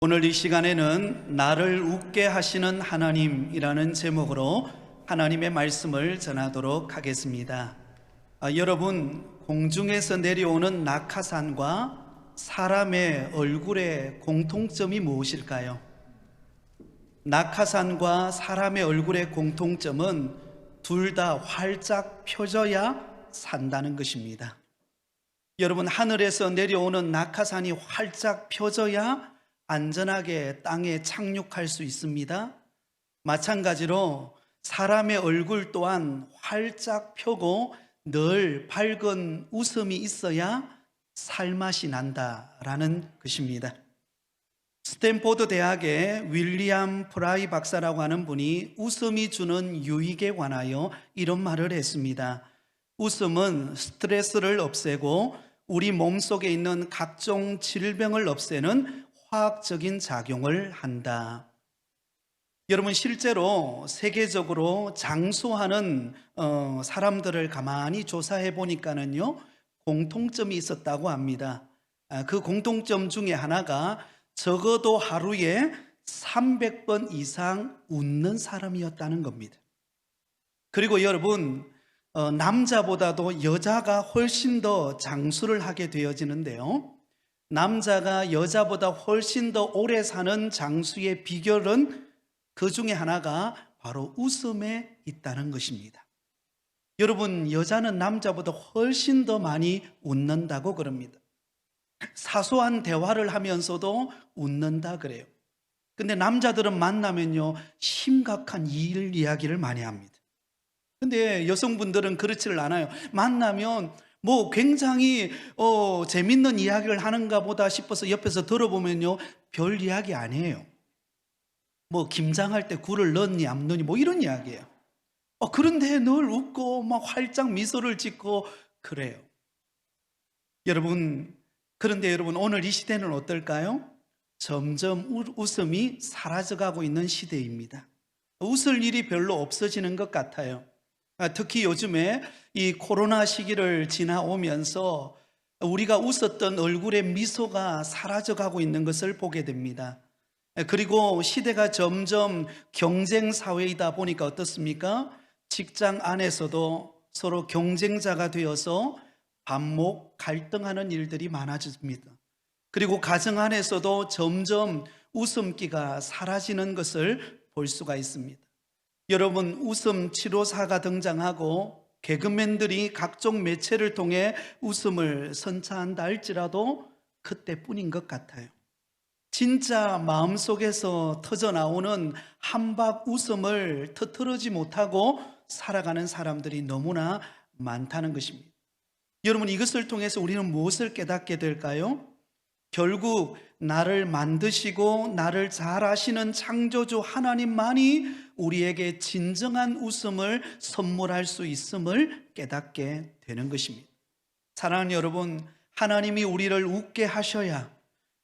오늘 이 시간에는 나를 웃게 하시는 하나님이라는 제목으로 하나님의 말씀을 전하도록 하겠습니다. 여러분, 공중에서 내려오는 낙하산과 사람의 얼굴의 공통점이 무엇일까요? 낙하산과 사람의 얼굴의 공통점은 둘 다 활짝 펴져야 산다는 것입니다. 여러분, 하늘에서 내려오는 낙하산이 활짝 펴져야 안전하게 땅에 착륙할 수 있습니다. 마찬가지로 사람의 얼굴 또한 활짝 펴고 늘 밝은 웃음이 있어야 살맛이 난다라는 것입니다. 스탠포드 대학의 윌리엄 프라이 박사라고 하는 분이 웃음이 주는 유익에 관하여 이런 말을 했습니다. 웃음은 스트레스를 없애고 우리 몸속에 있는 각종 질병을 없애는 화학적인 작용을 한다. 여러분, 실제로 세계적으로 장수하는 사람들을 가만히 조사해 보니까는요, 공통점이 있었다고 합니다. 그 공통점 중에 하나가 적어도 하루에 300번 이상 웃는 사람이었다는 겁니다. 그리고 여러분, 남자보다도 여자가 훨씬 더 장수를 하게 되어지는데요, 남자가 여자보다 훨씬 더 오래 사는 장수의 비결은 그 중에 하나가 바로 웃음에 있다는 것입니다. 여러분, 여자는 남자보다 훨씬 더 많이 웃는다고 그럽니다. 사소한 대화를 하면서도 웃는다 그래요. 근데 남자들은 만나면요, 심각한 일 이야기를 많이 합니다. 근데 여성분들은 그렇지를 않아요. 만나면 굉장히 재밌는 이야기를 하는가 보다 싶어서 옆에서 들어보면요, 별 이야기 아니에요. 김장할 때 굴을 넣니 안 넣니 이런 이야기예요. 그런데 늘 웃고 막 활짝 미소를 짓고 그래요. 그런데 여러분, 오늘 이 시대는 어떨까요? 점점 웃음이 사라져가고 있는 시대입니다. 웃을 일이 별로 없어지는 것 같아요. 특히 요즘에 이 코로나 시기를 지나오면서 우리가 웃었던 얼굴의 미소가 사라져가고 있는 것을 보게 됩니다. 그리고 시대가 점점 경쟁 사회이다 보니까 어떻습니까? 직장 안에서도 서로 경쟁자가 되어서 반목 갈등하는 일들이 많아집니다. 그리고 가정 안에서도 점점 웃음기가 사라지는 것을 볼 수가 있습니다. 여러분, 웃음 치료사가 등장하고 개그맨들이 각종 매체를 통해 웃음을 선사한다 할지라도 그때뿐인 것 같아요. 진짜 마음속에서 터져나오는 한박 웃음을 터뜨리지 못하고 살아가는 사람들이 너무나 많다는 것입니다. 여러분, 이것을 통해서 우리는 무엇을 깨닫게 될까요? 결국 나를 만드시고 나를 잘 아시는 창조주 하나님만이 우리에게 진정한 웃음을 선물할 수 있음을 깨닫게 되는 것입니다. 사랑하는 여러분, 하나님이 우리를 웃게 하셔야,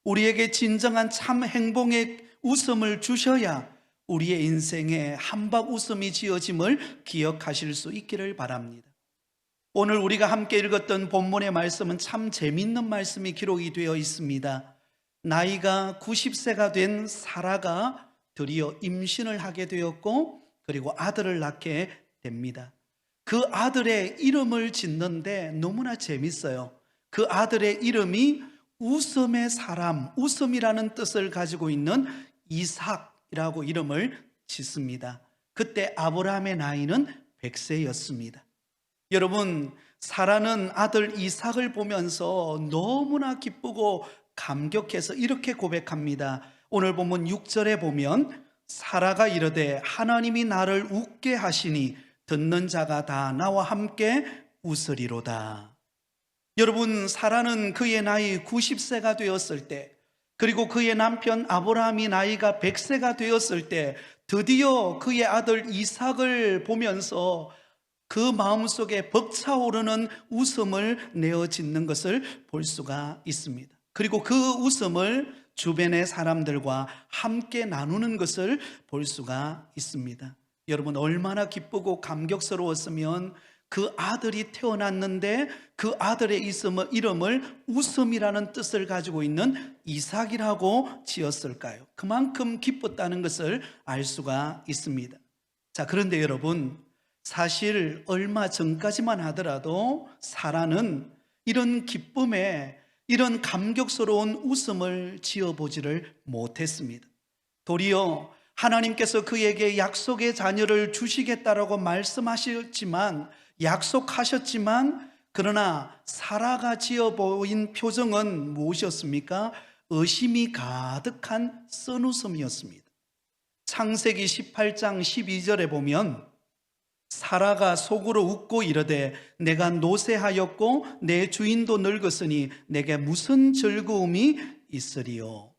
우리에게 진정한 참 행복의 웃음을 주셔야 우리의 인생에 한박 웃음이 지어짐을 기억하실 수 있기를 바랍니다. 오늘 우리가 함께 읽었던 본문의 말씀은 참 재미있는 말씀이 기록이 되어 있습니다. 나이가 90세가 된 사라가 드디어 임신을 하게 되었고, 그리고 아들을 낳게 됩니다. 그 아들의 이름을 짓는데 너무나 재밌어요. 그 아들의 이름이 웃음의 사람, 웃음이라는 뜻을 가지고 있는 이삭이라고 이름을 짓습니다. 그때 아브라함의 나이는 100세였습니다. 여러분, 사라는 아들 이삭을 보면서 너무나 기쁘고 감격해서 이렇게 고백합니다. 오늘 본문 6절에 보면 사라가 이르되 하나님이 나를 웃게 하시니 듣는 자가 다 나와 함께 웃으리로다. 여러분, 사라는 그의 나이 90세가 되었을 때, 그리고 그의 남편 아브라함이 나이가 100세가 되었을 때 드디어 그의 아들 이삭을 보면서 그 마음속에 벅차오르는 웃음을 내어 짓는 것을 볼 수가 있습니다. 그리고 그 웃음을 주변의 사람들과 함께 나누는 것을 볼 수가 있습니다. 여러분, 얼마나 기쁘고 감격스러웠으면 그 아들이 태어났는데 그 아들의 이름을 웃음이라는 뜻을 가지고 있는 이삭이라고 지었을까요? 그만큼 기뻤다는 것을 알 수가 있습니다. 자, 그런데 여러분, 사실 얼마 전까지만 하더라도 사라는 이런 기쁨에 이런 감격스러운 웃음을 지어보지를 못했습니다. 도리어 하나님께서 그에게 약속의 자녀를 주시겠다라고 말씀하셨지만, 약속하셨지만, 그러나 사라가 지어 보인 표정은 무엇이었습니까? 의심이 가득한 쓴웃음이었습니다. 창세기 18장 12절에 보면 사라가 속으로 웃고 이르되 내가 노쇠하였고 내 주인도 늙었으니 내게 무슨 즐거움이 있으리요.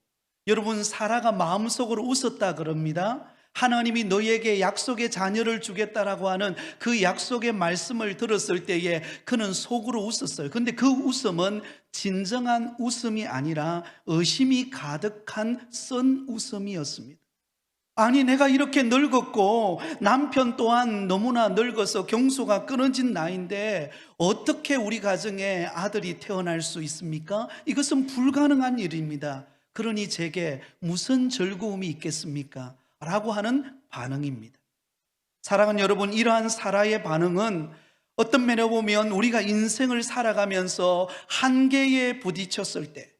여러분, 사라가 마음속으로 웃었다 그럽니다. 하나님이 너에게 약속의 자녀를 주겠다라고 하는 그 약속의 말씀을 들었을 때에 그는 속으로 웃었어요. 근데 그 웃음은 진정한 웃음이 아니라 의심이 가득한 쓴 웃음이었습니다. 아니, 내가 이렇게 늙었고 남편 또한 너무나 늙어서 경소가 끊어진 나이인데 어떻게 우리 가정에 아들이 태어날 수 있습니까? 이것은 불가능한 일입니다. 그러니 제게 무슨 즐거움이 있겠습니까? 라고 하는 반응입니다. 사랑하는 여러분, 이러한 사라의 반응은 어떤 면에 보면 우리가 인생을 살아가면서 한계에 부딪혔을 때,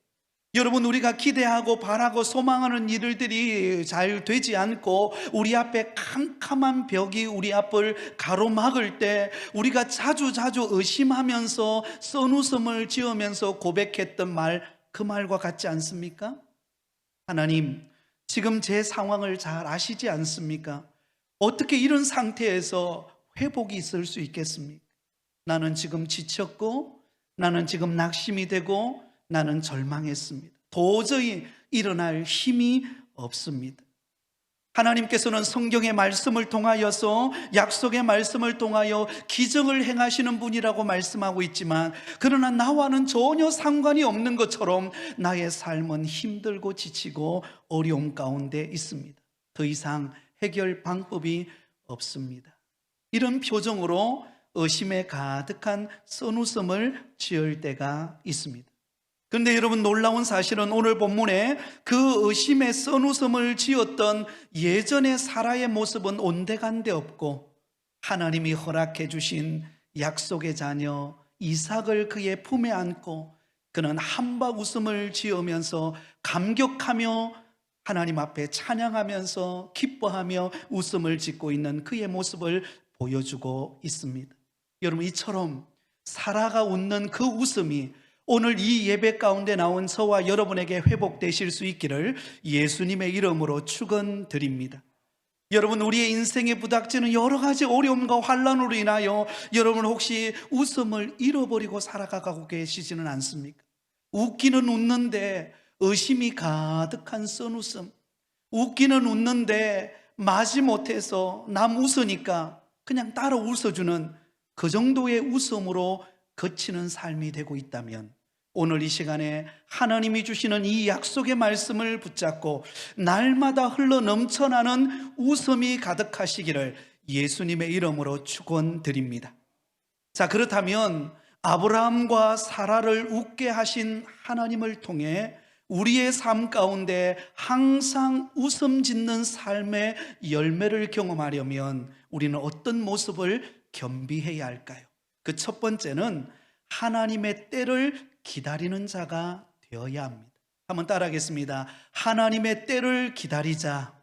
여러분, 우리가 기대하고 바라고 소망하는 일들이 잘 되지 않고 우리 앞에 캄캄한 벽이 우리 앞을 가로막을 때 우리가 자주 의심하면서 쓴웃음을 지으면서 고백했던 말, 그 말과 같지 않습니까? 하나님, 지금 제 상황을 잘 아시지 않습니까? 어떻게 이런 상태에서 회복이 있을 수 있겠습니까? 나는 지금 지쳤고, 나는 지금 낙심이 되고, 나는 절망했습니다. 도저히 일어날 힘이 없습니다. 하나님께서는 성경의 말씀을 통하여서, 약속의 말씀을 통하여 기적을 행하시는 분이라고 말씀하고 있지만, 그러나 나와는 전혀 상관이 없는 것처럼 나의 삶은 힘들고 지치고 어려움 가운데 있습니다. 더 이상 해결 방법이 없습니다. 이런 표정으로 의심에 가득한 쓴웃음을 지을 때가 있습니다. 그런데 여러분, 놀라운 사실은 오늘 본문에 그 의심의 쓴웃음을 지었던 예전의 사라의 모습은 온데간데 없고 하나님이 허락해 주신 약속의 자녀 이삭을 그의 품에 안고 그는 한박 웃음을 지으면서 감격하며 하나님 앞에 찬양하면서 기뻐하며 웃음을 짓고 있는 그의 모습을 보여주고 있습니다. 여러분, 이처럼 사라가 웃는 그 웃음이 오늘 이 예배 가운데 나온 저와 여러분에게 회복되실 수 있기를 예수님의 이름으로 축원드립니다. 여러분, 우리의 인생에 부닥치는 여러 가지 어려움과 환난으로 인하여 여러분 혹시 웃음을 잃어버리고 살아가고 계시지는 않습니까? 웃기는 웃는데 의심이 가득한 쓴웃음, 웃기는 웃는데 마지못해서 남 웃으니까 그냥 따라 웃어주는 그 정도의 웃음으로 그치는 삶이 되고 있다면, 오늘 이 시간에 하나님이 주시는 이 약속의 말씀을 붙잡고 날마다 흘러 넘쳐나는 웃음이 가득하시기를 예수님의 이름으로 축원드립니다. 자, 그렇다면 아브라함과 사라를 웃게 하신 하나님을 통해 우리의 삶 가운데 항상 웃음 짓는 삶의 열매를 경험하려면 우리는 어떤 모습을 겸비해야 할까요? 그 첫 번째는 하나님의 때를 기다리는 자가 되어야 합니다. 한번 따라하겠습니다. 하나님의 때를 기다리자.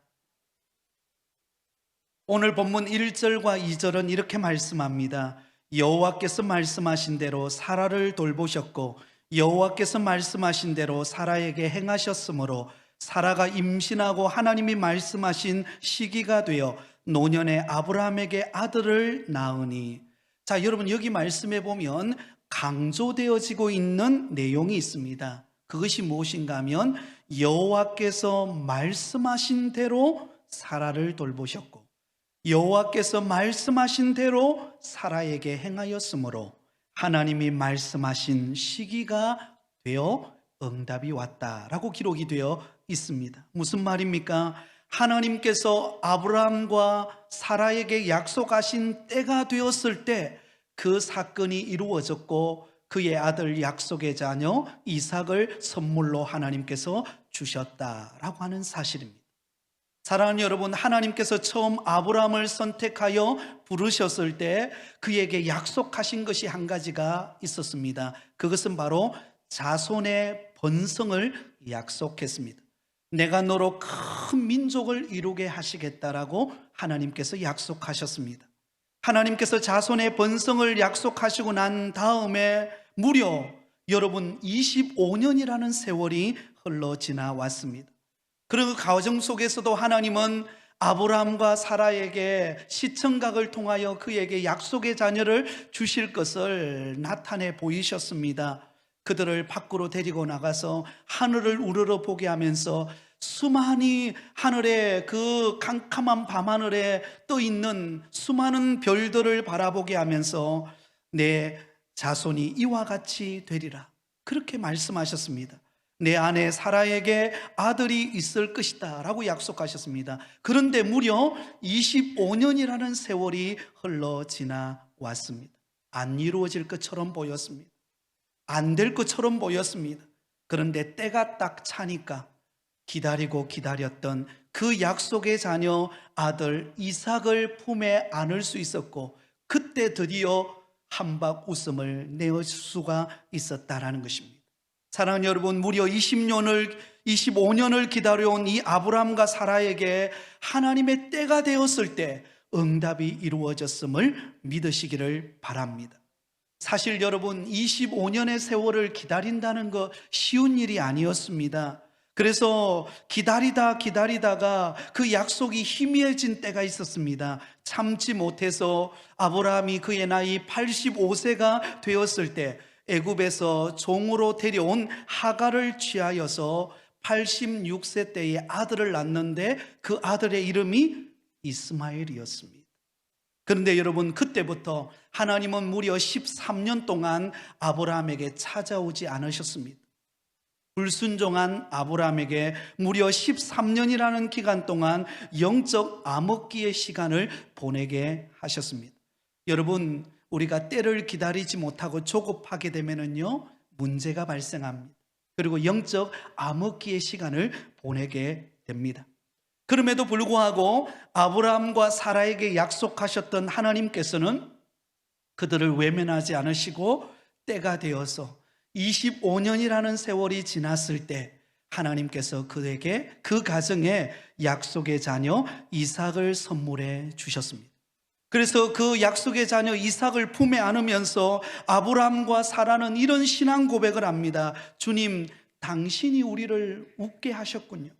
오늘 본문 1절과 2절은 이렇게 말씀합니다. 여호와께서 말씀하신 대로 사라를 돌보셨고 여호와께서 말씀하신 대로 사라에게 행하셨으므로 사라가 임신하고 하나님이 말씀하신 시기가 되어 노년에 아브라함에게 아들을 낳으니. 자, 여러분, 여기 말씀해 보면 강조되어지고 있는 내용이 있습니다. 그것이 무엇인가 하면 여호와께서 말씀하신 대로 사라를 돌보셨고 여호와께서 말씀하신 대로 사라에게 행하였으므로 하나님이 말씀하신 시기가 되어 응답이 왔다라고 기록이 되어 있습니다. 무슨 말입니까? 하나님께서 아브라함과 사라에게 약속하신 때가 되었을 때 그 사건이 이루어졌고 그의 아들 약속의 자녀 이삭을 선물로 하나님께서 주셨다라고 하는 사실입니다. 사랑하는 여러분, 하나님께서 처음 아브라함을 선택하여 부르셨을 때 그에게 약속하신 것이 한 가지가 있었습니다. 그것은 바로 자손의 번성을 약속했습니다. 내가 너로 큰 민족을 이루게 하시겠다라고 하나님께서 약속하셨습니다. 하나님께서 자손의 번성을 약속하시고 난 다음에 무려 여러분 25년이라는 세월이 흘러 지나왔습니다. 그 과정 속에서도 하나님은 아브라함과 사라에게 시청각을 통하여 그에게 약속의 자녀를 주실 것을 나타내 보이셨습니다. 그들을 밖으로 데리고 나가서 하늘을 우러러 보게 하면서 수많이 하늘에 그 캄캄한 밤하늘에 떠 있는 수많은 별들을 바라보게 하면서 내 자손이 이와 같이 되리라, 그렇게 말씀하셨습니다. 내 아내 사라에게 아들이 있을 것이다 라고 약속하셨습니다. 그런데 무려 25년이라는 세월이 흘러 지나왔습니다. 안 이루어질 것처럼 보였습니다. 안 될 것처럼 보였습니다. 그런데 때가 딱 차니까 기다리고 기다렸던 그 약속의 자녀 아들 이삭을 품에 안을 수 있었고, 그때 드디어 한박 웃음을 내어줄 수가 있었다라는 것입니다. 사랑하는 여러분, 무려 25년을 기다려온 이 아브라함과 사라에게 하나님의 때가 되었을 때 응답이 이루어졌음을 믿으시기를 바랍니다. 사실 여러분, 25년의 세월을 기다린다는 거 쉬운 일이 아니었습니다. 그래서 기다리다가 그 약속이 희미해진 때가 있었습니다. 참지 못해서 아브라함이 그의 나이 85세가 되었을 때 애굽에서 종으로 데려온 하갈을 취하여서 86세 때에 아들을 낳는데 그 아들의 이름이 이스마엘이었습니다. 그런데 여러분, 그때부터 하나님은 무려 13년 동안 아브라함에게 찾아오지 않으셨습니다. 불순종한 아브라함에게 무려 13년이라는 기간 동안 영적 암흑기의 시간을 보내게 하셨습니다. 여러분, 우리가 때를 기다리지 못하고 조급하게 되면은요, 문제가 발생합니다. 그리고 영적 암흑기의 시간을 보내게 됩니다. 그럼에도 불구하고 아브라함과 사라에게 약속하셨던 하나님께서는 그들을 외면하지 않으시고 때가 되어서 25년이라는 세월이 지났을 때 하나님께서 그에게 그 가정에 약속의 자녀 이삭을 선물해 주셨습니다. 그래서 그 약속의 자녀 이삭을 품에 안으면서 아브라함과 사라는 이런 신앙 고백을 합니다. 주님, 당신이 우리를 웃게 하셨군요.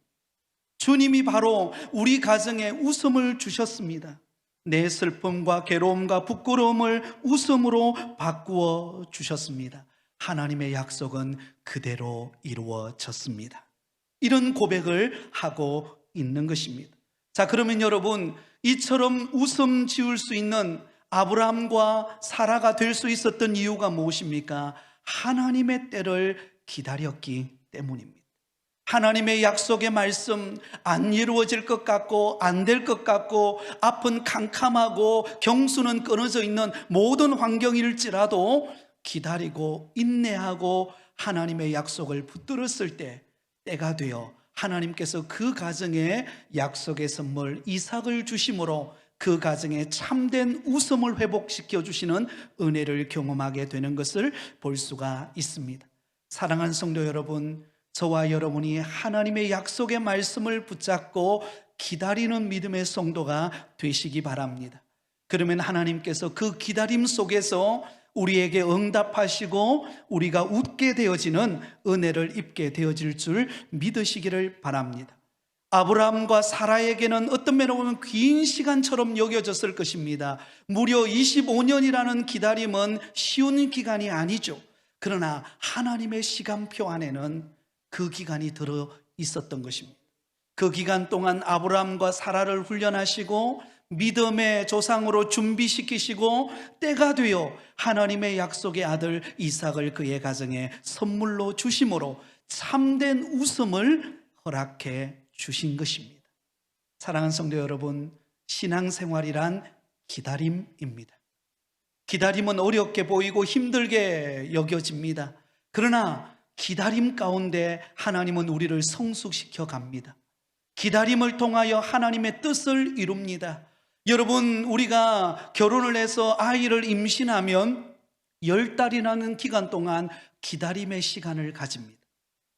주님이 바로 우리 가정에 웃음을 주셨습니다. 내 슬픔과 괴로움과 부끄러움을 웃음으로 바꾸어 주셨습니다. 하나님의 약속은 그대로 이루어졌습니다. 이런 고백을 하고 있는 것입니다. 자, 그러면 여러분, 이처럼 웃음 지을 수 있는 아브라함과 사라가 될 수 있었던 이유가 무엇입니까? 하나님의 때를 기다렸기 때문입니다. 하나님의 약속의 말씀 안 이루어질 것 같고 안 될 것 같고 앞은 캄캄하고 경수는 끊어져 있는 모든 환경일지라도 기다리고 인내하고 하나님의 약속을 붙들었을 때 때가 되어 하나님께서 그 가정에 약속의 선물 이삭을 주심으로 그 가정에 참된 웃음을 회복시켜 주시는 은혜를 경험하게 되는 것을 볼 수가 있습니다. 사랑하는 성도 여러분, 저와 여러분이 하나님의 약속의 말씀을 붙잡고 기다리는 믿음의 성도가 되시기 바랍니다. 그러면 하나님께서 그 기다림 속에서 우리에게 응답하시고 우리가 웃게 되어지는 은혜를 입게 되어질 줄 믿으시기를 바랍니다. 아브라함과 사라에게는 어떤 면으로 보면 긴 시간처럼 여겨졌을 것입니다. 무려 25년이라는 기다림은 쉬운 기간이 아니죠. 그러나 하나님의 시간표 안에는 그 기간이 들어 있었던 것입니다. 그 기간 동안 아브라함과 사라를 훈련하시고 믿음의 조상으로 준비시키시고 때가 되어 하나님의 약속의 아들 이삭을 그의 가정에 선물로 주심으로 참된 웃음을 허락해 주신 것입니다. 사랑하는 성도 여러분, 신앙생활이란 기다림입니다. 기다림은 어렵게 보이고 힘들게 여겨집니다. 그러나 기다림 가운데 하나님은 우리를 성숙시켜 갑니다. 기다림을 통하여 하나님의 뜻을 이룹니다. 여러분, 우리가 결혼을 해서 아이를 임신하면 10달이라는 기간 동안 기다림의 시간을 가집니다.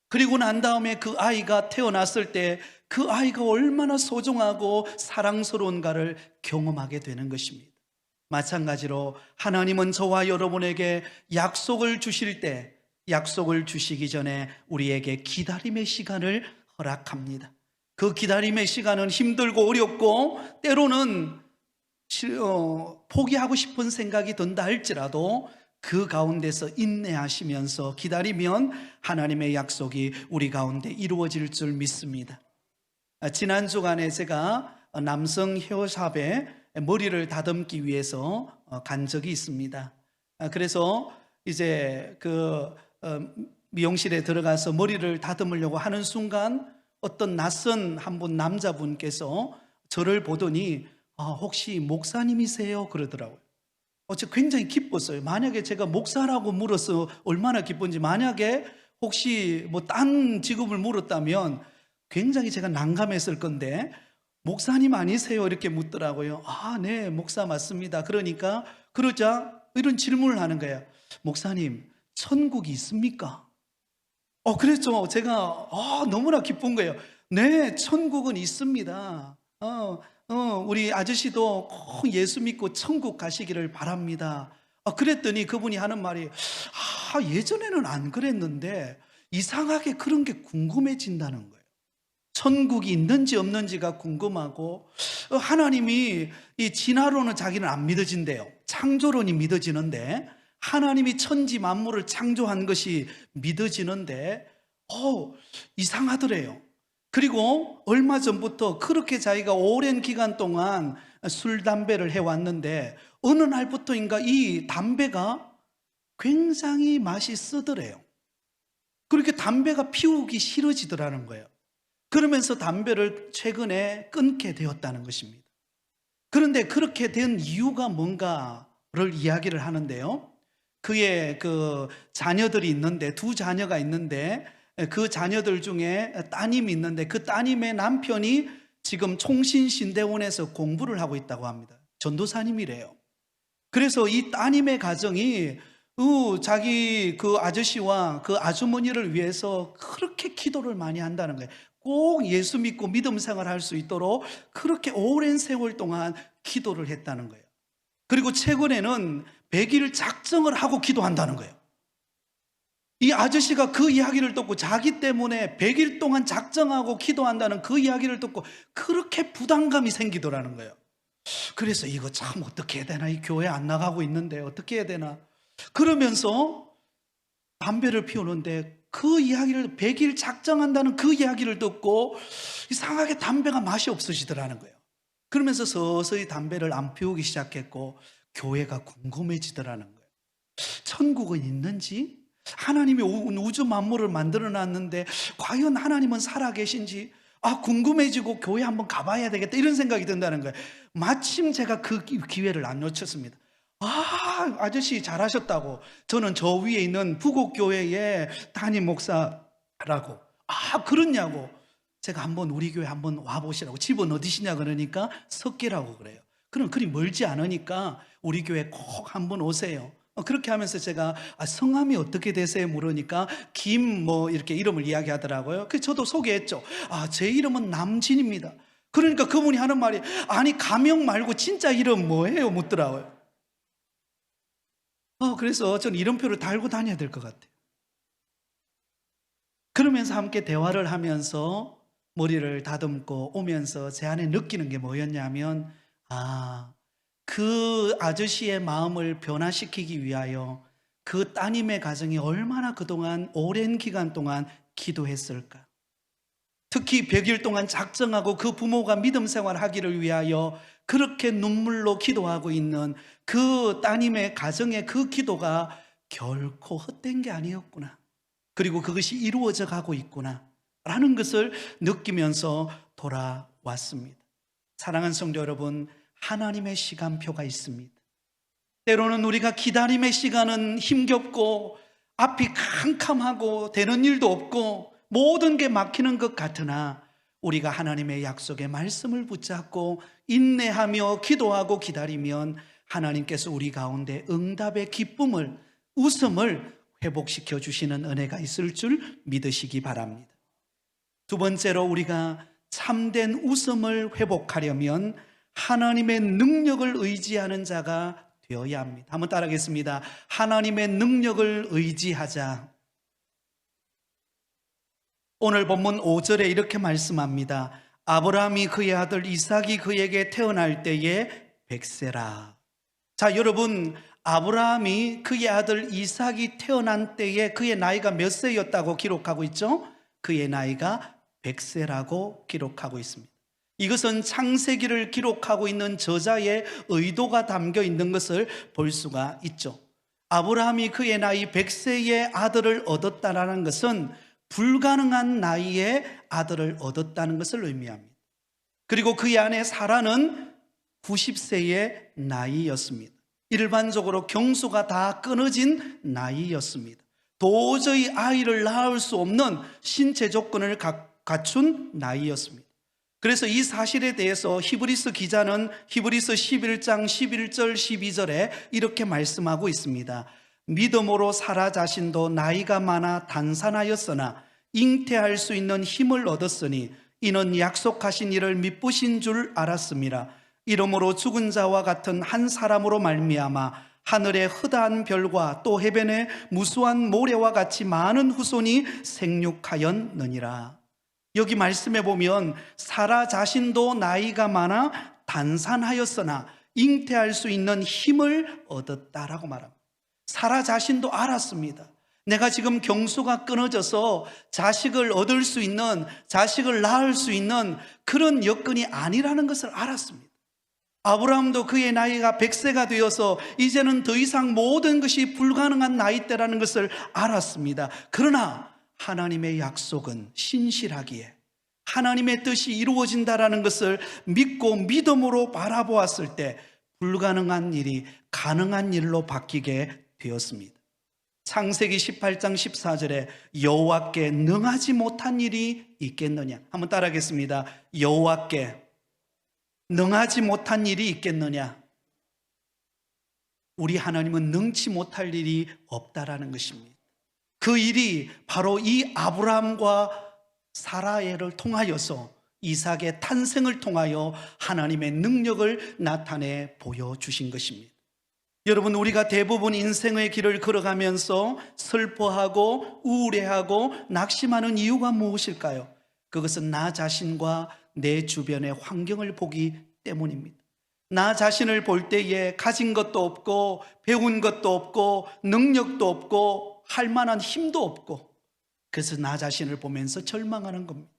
그리고 난 다음에 그 아이가 태어났을 때 그 아이가 얼마나 소중하고 사랑스러운가를 경험하게 되는 것입니다. 마찬가지로 하나님은 저와 여러분에게 약속을 주실 때 약속을 주시기 전에 우리에게 기다림의 시간을 허락합니다. 그 기다림의 시간은 힘들고 어렵고 때로는 포기하고 싶은 생각이 든다 할지라도 그 가운데서 인내하시면서 기다리면 하나님의 약속이 우리 가운데 이루어질 줄 믿습니다. 지난 주간에 제가 남성 헤어샵에 머리를 다듬기 위해서 간 적이 있습니다. 그래서 이제 미용실에 들어가서 머리를 다듬으려고 하는 순간 어떤 낯선 한 분 남자분께서 저를 보더니 혹시 목사님이세요? 그러더라고요. 저 굉장히 기뻤어요. 만약에 제가 목사라고 물어서 얼마나 기쁜지, 만약에 혹시 뭐 딴 직업을 물었다면 굉장히 제가 난감했을 건데 목사님 아니세요? 이렇게 묻더라고요. 네, 목사 맞습니다. 그러자 이런 질문을 하는 거예요. 목사님, 천국이 있습니까? 그랬죠. 제가 너무나 기쁜 거예요. 네, 천국은 있습니다. 우리 아저씨도 꼭 예수 믿고 천국 가시기를 바랍니다. 그랬더니 그분이 하는 말이 예전에는 안 그랬는데 이상하게 그런 게 궁금해진다는 거예요. 천국이 있는지 없는지가 궁금하고 하나님이 이 진화론은 자기는 안 믿어진대요. 창조론이 믿어지는데 하나님이 천지 만물을 창조한 것이 믿어지는데 이상하더래요. 그리고 얼마 전부터 그렇게 자기가 오랜 기간 동안 술, 담배를 해왔는데 어느 날부터인가 이 담배가 굉장히 맛이 쓰더래요. 그렇게 담배가 피우기 싫어지더라는 거예요. 그러면서 담배를 최근에 끊게 되었다는 것입니다. 그런데 그렇게 된 이유가 뭔가를 이야기를 하는데요. 그의 자녀들이 있는데, 2자녀가 있는데 그 자녀들 중에 따님이 있는데 그 따님의 남편이 지금 총신신대원에서 공부를 하고 있다고 합니다. 전도사님이래요. 그래서 이 따님의 가정이 자기 그 아저씨와 그 아주머니를 위해서 그렇게 기도를 많이 한다는 거예요. 꼭 예수 믿고 믿음 생활할 수 있도록 그렇게 오랜 세월 동안 기도를 했다는 거예요. 그리고 최근에는 100일 작정을 하고 기도한다는 거예요. 이 아저씨가 그 이야기를 듣고 자기 때문에 100일 동안 작정하고 기도한다는 그 이야기를 듣고 그렇게 부담감이 생기더라는 거예요. 그래서 이거 참 어떻게 해야 되나, 이 교회 안 나가고 있는데 어떻게 해야 되나 그러면서 담배를 피우는데 그 이야기를 100일 작정한다는 그 이야기를 듣고 이상하게 담배가 맛이 없어지더라는 거예요. 그러면서 서서히 담배를 안 피우기 시작했고 교회가 궁금해지더라는 거예요. 천국은 있는지, 하나님이 우주 만물을 만들어 놨는데 과연 하나님은 살아계신지 궁금해지고 교회 한번 가봐야 되겠다 이런 생각이 든다는 거예요. 마침 제가 그 기회를 안 놓쳤습니다. 아저씨 잘하셨다고. 저는 저 위에 있는 부곡교회의 담임 목사라고. 그렇냐고. 제가 한번 우리 교회 한번 와보시라고. 집은 어디시냐 그러니까 석계라고 그래요. 그럼 그리 멀지 않으니까 우리 교회 꼭 한번 오세요. 그렇게 하면서 제가 성함이 어떻게 되세요? 물으니까 이렇게 이름을 이야기하더라고요. 그래서 저도 소개했죠. 제 이름은 남진입니다. 그러니까 그분이 하는 말이 아니 가명 말고 진짜 이름 뭐예요? 묻더라고요. 그래서 저는 이름표를 달고 다녀야 될 것 같아요. 그러면서 함께 대화를 하면서 머리를 다듬고 오면서 제 안에 느끼는 게 뭐였냐면 그 아저씨의 마음을 변화시키기 위하여 그 따님의 가정이 얼마나 그동안 오랜 기간 동안 기도했을까. 특히 100일 동안 작정하고 그 부모가 믿음 생활하기를 위하여 그렇게 눈물로 기도하고 있는 그 따님의 가정의 그 기도가 결코 헛된 게 아니었구나. 그리고 그것이 이루어져 가고 있구나 라는 것을 느끼면서 돌아왔습니다. 사랑하는 성도 여러분, 하나님의 시간표가 있습니다. 때로는 우리가 기다림의 시간은 힘겹고 앞이 캄캄하고 되는 일도 없고 모든 게 막히는 것 같으나 우리가 하나님의 약속의 말씀을 붙잡고 인내하며 기도하고 기다리면 하나님께서 우리 가운데 응답의 기쁨을, 웃음을 회복시켜 주시는 은혜가 있을 줄 믿으시기 바랍니다. 두 번째로 우리가 참된 웃음을 회복하려면 하나님의 능력을 의지하는 자가 되어야 합니다. 한번 따라하겠습니다. 하나님의 능력을 의지하자. 오늘 본문 5절에 이렇게 말씀합니다. 아브라함이 그의 아들 이삭이 그에게 태어날 때에 100세라. 자, 여러분, 아브라함이 그의 아들 이삭이 태어난 때에 그의 나이가 몇 세였다고 기록하고 있죠? 그의 나이가 100세라고 기록하고 있습니다. 이것은 창세기를 기록하고 있는 저자의 의도가 담겨 있는 것을 볼 수가 있죠. 아브라함이 그의 나이 100세의 아들을 얻었다는 것은 불가능한 나이에 아들을 얻었다는 것을 의미합니다. 그리고 그의 아내 사라는 90세의 나이였습니다. 일반적으로 경수가 다 끊어진 나이였습니다. 도저히 아이를 낳을 수 없는 신체 조건을 갖춘 나이였습니다. 그래서 이 사실에 대해서 히브리서 기자는 히브리서 11장 11절 12절에 이렇게 말씀하고 있습니다. 믿음으로 사라 자신도 나이가 많아 단산하였으나 잉태할 수 있는 힘을 얻었으니 이는 약속하신 이를 미쁘신 줄 알았음이라. 이러므로 죽은 자와 같은 한 사람으로 말미암아 하늘의 흐다한 별과 또 해변의 무수한 모래와 같이 많은 후손이 생육하였느니라. 여기 말씀해 보면 사라 자신도 나이가 많아 단산하였으나 잉태할 수 있는 힘을 얻었다라고 말합니다. 사라 자신도 알았습니다. 내가 지금 경수가 끊어져서 자식을 얻을 수 있는, 자식을 낳을 수 있는 그런 여건이 아니라는 것을 알았습니다. 아브라함도 그의 나이가 100세가 되어서 이제는 더 이상 모든 것이 불가능한 나이대라는 것을 알았습니다. 그러나 하나님의 약속은 신실하기에 하나님의 뜻이 이루어진다라는 것을 믿고 믿음으로 바라보았을 때 불가능한 일이 가능한 일로 바뀌게 되었습니다. 창세기 18장 14절에 여호와께 능하지 못한 일이 있겠느냐. 한번 따라하겠습니다. 여호와께 능하지 못한 일이 있겠느냐. 우리 하나님은 능치 못할 일이 없다라는 것입니다. 그 일이 바로 이 아브라함과 사라를 통하여서 이삭의 탄생을 통하여 하나님의 능력을 나타내 보여주신 것입니다. 여러분, 우리가 대부분 인생의 길을 걸어가면서 슬퍼하고 우울해하고 낙심하는 이유가 무엇일까요? 그것은 나 자신과 내 주변의 환경을 보기 때문입니다. 나 자신을 볼 때에 가진 것도 없고 배운 것도 없고 능력도 없고 할 만한 힘도 없고, 그래서 나 자신을 보면서 절망하는 겁니다.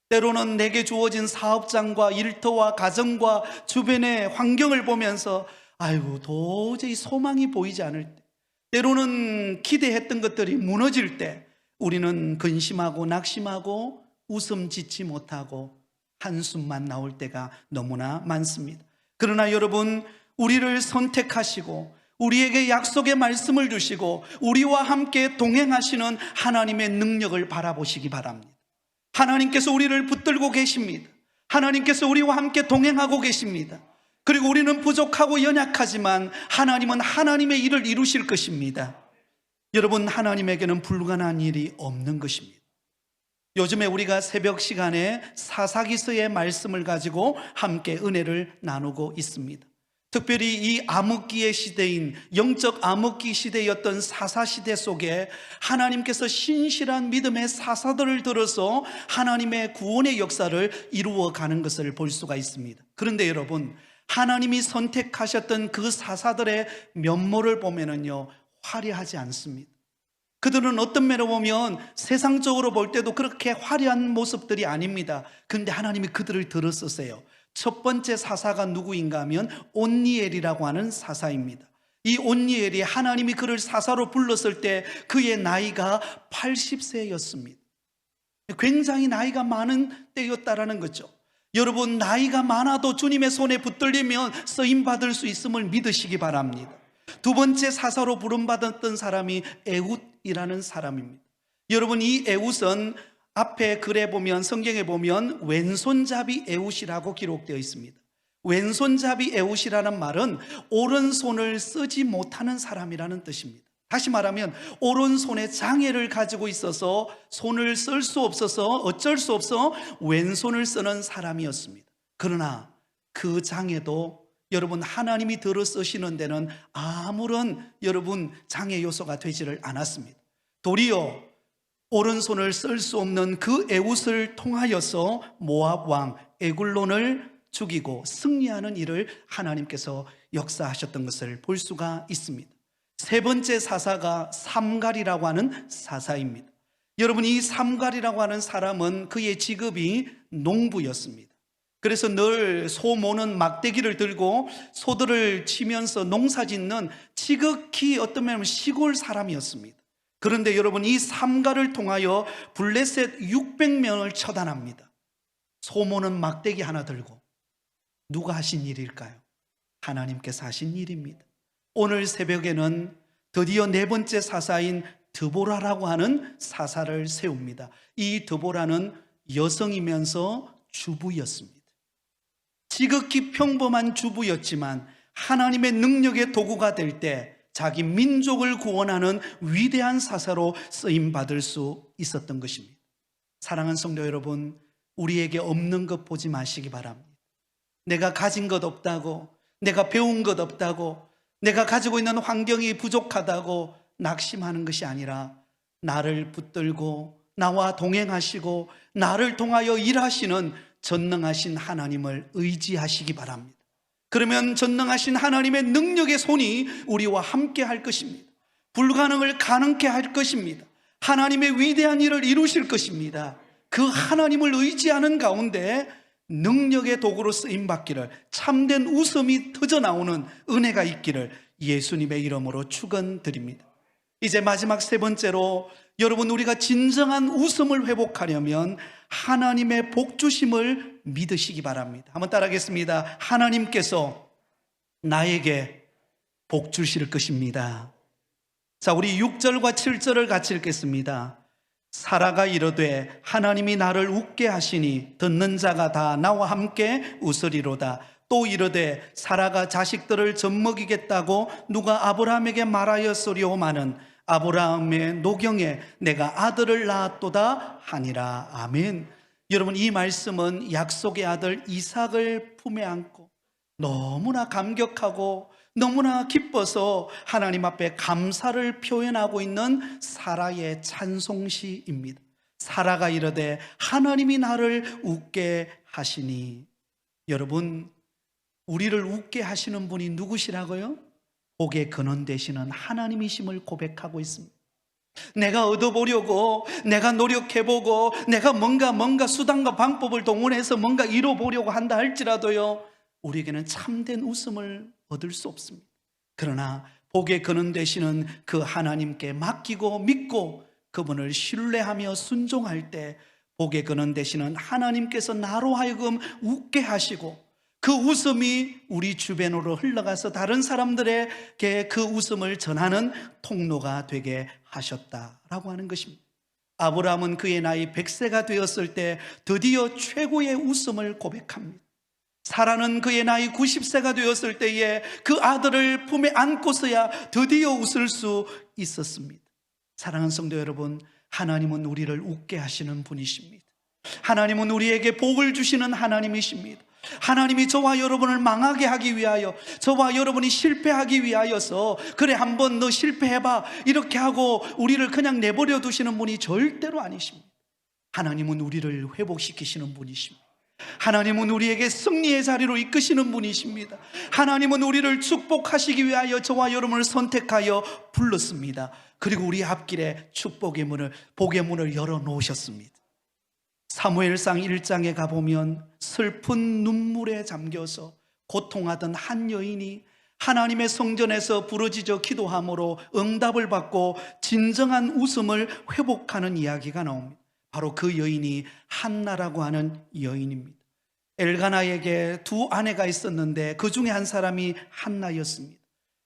때로는 내게 주어진 사업장과 일터와 가정과 주변의 환경을 보면서 아이고 도저히 소망이 보이지 않을 때, 때로는 기대했던 것들이 무너질 때 우리는 근심하고 낙심하고 웃음 짓지 못하고 한숨만 나올 때가 너무나 많습니다. 그러나 여러분, 우리를 선택하시고 우리에게 약속의 말씀을 주시고 우리와 함께 동행하시는 하나님의 능력을 바라보시기 바랍니다. 하나님께서 우리를 붙들고 계십니다. 하나님께서 우리와 함께 동행하고 계십니다. 그리고 우리는 부족하고 연약하지만 하나님은 하나님의 일을 이루실 것입니다. 여러분, 하나님에게는 불가능한 일이 없는 것입니다. 요즘에 우리가 새벽 시간에 사사기서의 말씀을 가지고 함께 은혜를 나누고 있습니다. 특별히 이 암흑기의 시대인 영적 암흑기 시대였던 사사시대 속에 하나님께서 신실한 믿음의 사사들을 들어서 하나님의 구원의 역사를 이루어가는 것을 볼 수가 있습니다. 그런데 여러분, 하나님이 선택하셨던 그 사사들의 면모를 보면은요, 화려하지 않습니다. 그들은 어떤 면으로 보면 세상적으로 볼 때도 그렇게 화려한 모습들이 아닙니다. 그런데 하나님이 그들을 들었으세요. 첫 번째 사사가 누구인가 하면 온니엘이라고 하는 사사입니다. 이 온니엘이 하나님이 그를 사사로 불렀을 때 그의 나이가 80세였습니다. 굉장히 나이가 많은 때였다라는 거죠. 여러분, 나이가 많아도 주님의 손에 붙들리면 쓰임받을 수 있음을 믿으시기 바랍니다. 두 번째 사사로 부름받았던 사람이 에훗이라는 사람입니다. 여러분, 이 에훗은 앞에 글에 보면, 성경에 보면 왼손잡이 에훗이라고 기록되어 있습니다. 왼손잡이 에훗이라는 말은 오른손을 쓰지 못하는 사람이라는 뜻입니다. 다시 말하면 오른손에 장애를 가지고 있어서 손을 쓸 수 없어서 어쩔 수 없어 왼손을 쓰는 사람이었습니다. 그러나 그 장애도 여러분 하나님이 들어 쓰시는 데는 아무런 여러분 장애 요소가 되지를 않았습니다. 도리어 오른손을 쓸 수 없는 그 에훗을 통하여서 모압 왕 에글론을 죽이고 승리하는 일을 하나님께서 역사하셨던 것을 볼 수가 있습니다. 세 번째 사사가 삼갈이라고 하는 사사입니다. 여러분, 이 삼갈이라고 하는 사람은 그의 직업이 농부였습니다. 그래서 늘 소 모는 막대기를 들고 소들을 치면서 농사 짓는 지극히 어떤 면에는 시골 사람이었습니다. 그런데 여러분, 이 삼갈을 통하여 블레셋 600명을 처단합니다. 소 모는 막대기 하나 들고. 누가 하신 일일까요? 하나님께서 하신 일입니다. 오늘 새벽에는 드디어 네 번째 사사인 드보라라고 하는 사사를 세웁니다. 이 드보라는 여성이면서 주부였습니다. 지극히 평범한 주부였지만 하나님의 능력의 도구가 될 때 자기 민족을 구원하는 위대한 사사로 쓰임받을 수 있었던 것입니다. 사랑하는 성도 여러분, 우리에게 없는 것 보지 마시기 바랍니다. 내가 가진 것 없다고, 내가 배운 것 없다고, 내가 가지고 있는 환경이 부족하다고 낙심하는 것이 아니라 나를 붙들고 나와 동행하시고 나를 통하여 일하시는 전능하신 하나님을 의지하시기 바랍니다. 그러면 전능하신 하나님의 능력의 손이 우리와 함께 할 것입니다. 불가능을 가능케 할 것입니다. 하나님의 위대한 일을 이루실 것입니다. 그 하나님을 의지하는 가운데 능력의 도구로 쓰임받기를, 참된 웃음이 터져나오는 은혜가 있기를 예수님의 이름으로 축원드립니다. 이제 마지막 세 번째로, 여러분, 우리가 진정한 웃음을 회복하려면 하나님의 복 주심을 믿으시기 바랍니다. 한번 따라하겠습니다. 하나님께서 나에게 복 주실 것입니다. 자, 우리 6절과 7절을 같이 읽겠습니다. 사라가 이르되 하나님이 나를 웃게 하시니 듣는 자가 다 나와 함께 웃으리로다. 또 이르되 사라가 자식들을 젖먹이겠다고 누가 아브라함에게 말하였으리오마는 아브라함의 노경에 내가 아들을 낳았도다 하니라. 아멘. 여러분, 이 말씀은 약속의 아들 이삭을 품에 안고 너무나 감격하고 너무나 기뻐서 하나님 앞에 감사를 표현하고 있는 사라의 찬송시입니다. 사라가 이르되 하나님이 나를 웃게 하시니. 여러분, 우리를 웃게 하시는 분이 누구시라고요? 복의 근원 되시는 하나님이심을 고백하고 있습니다. 내가 얻어보려고, 내가 노력해보고, 내가 뭔가 수단과 방법을 동원해서 뭔가 이뤄보려고 한다 할지라도요, 우리에게는 참된 웃음을 얻을 수 없습니다. 그러나 복의 근원 되시는 그 하나님께 맡기고 믿고 그분을 신뢰하며 순종할 때 복의 근원 되시는 하나님께서 나로 하여금 웃게 하시고 그 웃음이 우리 주변으로 흘러가서 다른 사람들에게 그 웃음을 전하는 통로가 되게 하셨다라고 하는 것입니다. 아브라함은 그의 나이 100세가 되었을 때 드디어 최고의 웃음을 고백합니다. 사라는 그의 나이 90세가 되었을 때에 그 아들을 품에 안고서야 드디어 웃을 수 있었습니다. 사랑하는 성도 여러분, 하나님은 우리를 웃게 하시는 분이십니다. 하나님은 우리에게 복을 주시는 하나님이십니다. 하나님이 저와 여러분을 망하게 하기 위하여, 저와 여러분이 실패하기 위하여서 그래 한번 너 실패해봐 이렇게 하고 우리를 그냥 내버려 두시는 분이 절대로 아니십니다. 하나님은 우리를 회복시키시는 분이십니다. 하나님은 우리에게 승리의 자리로 이끄시는 분이십니다. 하나님은 우리를 축복하시기 위하여 저와 여러분을 선택하여 불렀습니다. 그리고 우리 앞길에 축복의 문을, 복의 문을 열어놓으셨습니다. 사무엘상 1장에 가보면 슬픈 눈물에 잠겨서 고통하던 한 여인이 하나님의 성전에서 부르짖어 기도함으로 응답을 받고 진정한 웃음을 회복하는 이야기가 나옵니다. 바로 그 여인이 한나라고 하는 여인입니다. 엘가나에게 두 아내가 있었는데 그 중에 한 사람이 한나였습니다.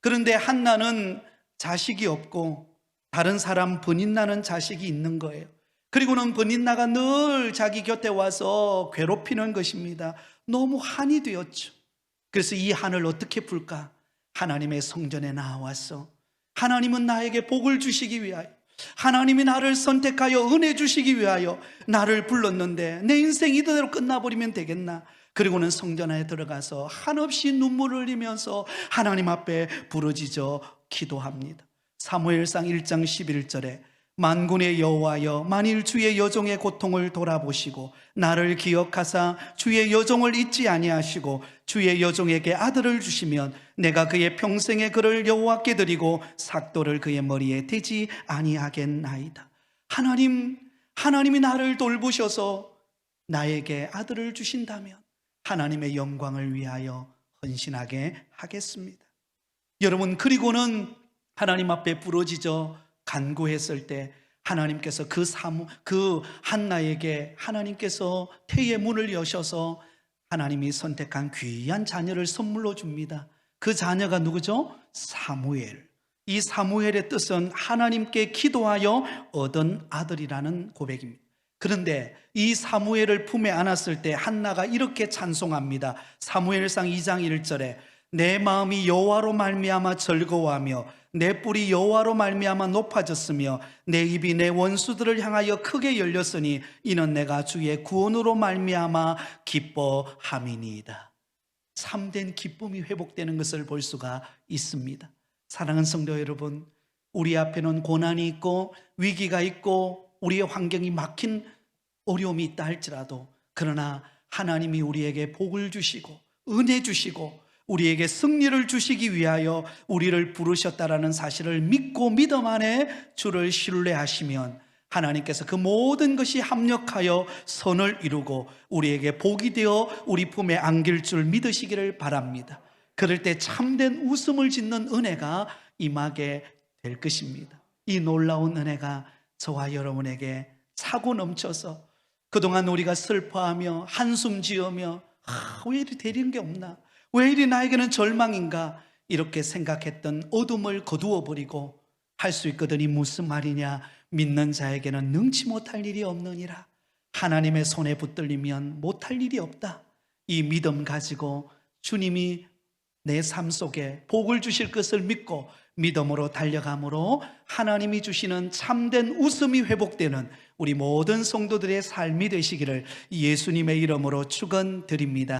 그런데 한나는 자식이 없고 다른 사람 번인나는 자식이 있는 거예요. 그리고는 번인나가 늘 자기 곁에 와서 괴롭히는 것입니다. 너무 한이 되었죠. 그래서 이 한을 어떻게 풀까? 하나님의 성전에 나와서 하나님은 나에게 복을 주시기 위하여, 하나님이 나를 선택하여 은혜 주시기 위하여 나를 불렀는데 내 인생이 이대로 끝나버리면 되겠나? 그리고는 성전에 들어가서 한없이 눈물을 흘리면서 하나님 앞에 부르짖어 기도합니다. 사무엘상 1장 11절에 만군의 여호와여, 만일 주의 여종의 고통을 돌아보시고 나를 기억하사 주의 여종을 잊지 아니하시고 주의 여종에게 아들을 주시면 내가 그의 평생의 그를 여호와께 드리고 삭도를 그의 머리에 대지 아니하겠나이다. 하나님이 나를 돌보셔서 나에게 아들을 주신다면 하나님의 영광을 위하여 헌신하게 하겠습니다. 여러분, 그리고는 하나님 앞에 부르짖어 간구했을 때 하나님께서 그 한나에게 하나님께서 태의 문을 여셔서 하나님이 선택한 귀한 자녀를 선물로 줍니다. 그 자녀가 누구죠? 사무엘. 이 사무엘의 뜻은 하나님께 기도하여 얻은 아들이라는 고백입니다. 그런데 이 사무엘을 품에 안았을 때 한나가 이렇게 찬송합니다. 사무엘상 2장 1절에 내 마음이 여호와로 말미암아 즐거워하며 내 뿔이 여호와로 말미암아 높아졌으며 내 입이 내 원수들을 향하여 크게 열렸으니 이는 내가 주의 구원으로 말미암아 기뻐함이니이다. 참된 기쁨이 회복되는 것을 볼 수가 있습니다. 사랑하는 성도 여러분, 우리 앞에는 고난이 있고 위기가 있고 우리의 환경이 막힌 어려움이 있다 할지라도, 그러나 하나님이 우리에게 복을 주시고 은혜 주시고 우리에게 승리를 주시기 위하여 우리를 부르셨다라는 사실을 믿고 믿음 안에 주를 신뢰하시면 하나님께서 그 모든 것이 합력하여 선을 이루고 우리에게 복이 되어 우리 품에 안길 줄 믿으시기를 바랍니다. 그럴 때 참된 웃음을 짓는 은혜가 임하게 될 것입니다. 이 놀라운 은혜가 저와 여러분에게 차고 넘쳐서 그동안 우리가 슬퍼하며 한숨 지으며 왜 이리 되는 게 없나, 왜 이리 나에게는 절망인가 이렇게 생각했던 어둠을 거두어 버리고 할 수 있거든이 무슨 말이냐, 믿는 자에게는 능치 못할 일이 없느니라. 하나님의 손에 붙들리면 못할 일이 없다. 이 믿음 가지고 주님이 내 삶 속에 복을 주실 것을 믿고 믿음으로 달려감으로 하나님이 주시는 참된 웃음이 회복되는 우리 모든 성도들의 삶이 되시기를 예수님의 이름으로 축원드립니다.